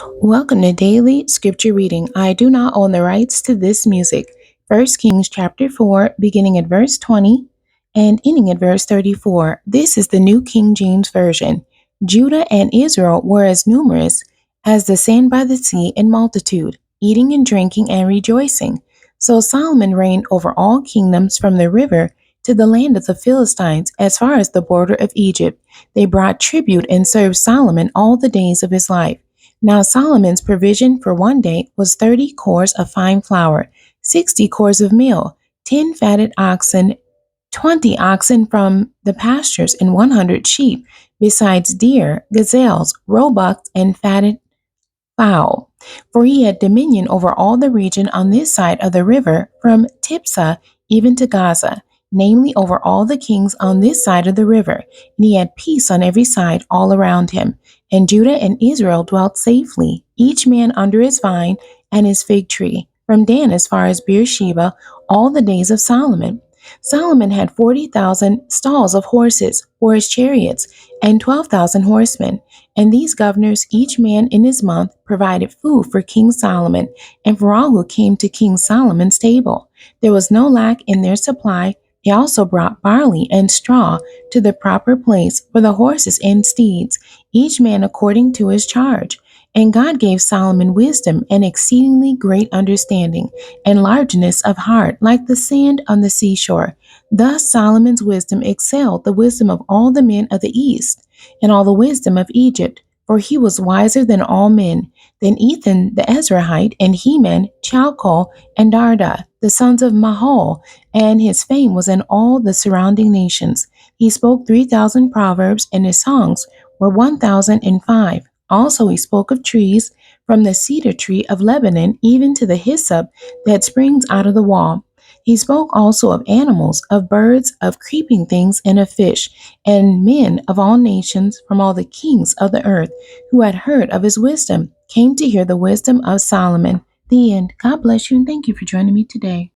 Welcome to Daily Scripture Reading. I do not own the rights to this music. First Kings chapter 4, beginning at verse 20 and ending at verse 34. This is the New King James Version. Judah and Israel were as numerous as the sand by the sea in multitude, eating and drinking and rejoicing. So Solomon reigned over all kingdoms from the river to the land of the Philistines as far as the border of Egypt. They brought tribute and served Solomon all the days of his life. Now Solomon's provision for one day was 30 cores of fine flour, 60 cores of meal, 10 fatted oxen, 20 oxen from the pastures, and 100 sheep, besides deer, gazelles, roebucks, and fatted fowl. For he had dominion over all the region on this side of the river, from Tipsah even to Gaza, namely over all the kings on this side of the river. And he had peace on every side all around him. And Judah and Israel dwelt safely, each man under his vine and his fig tree, from Dan as far as Beersheba, all the days of Solomon. Solomon had 40,000 stalls of horses for his chariots, and 12,000 horsemen. And these governors, each man in his month, provided food for King Solomon and for all who came to King Solomon's table. There was no lack in their supply. They also brought barley and straw to the proper place for the horses and steeds, each man according to his charge. And God gave Solomon wisdom and exceedingly great understanding, and largeness of heart like the sand on the seashore. Thus Solomon's wisdom excelled the wisdom of all the men of the east, and all the wisdom of Egypt, for he was wiser than all men. Then Ethan the Ezrahite, and Heman, Chalcol, and Darda, the sons of Mahol, and his fame was in all the surrounding nations. He spoke 3,000 proverbs, and his songs were 1,005. Also he spoke of trees, from the cedar tree of Lebanon even to the hyssop that springs out of the wall. He spoke also of animals, of birds, of creeping things, and of fish, and men of all nations from all the kings of the earth who had heard of his wisdom came to hear the wisdom of Solomon. The end. God bless you, and thank you for joining me today.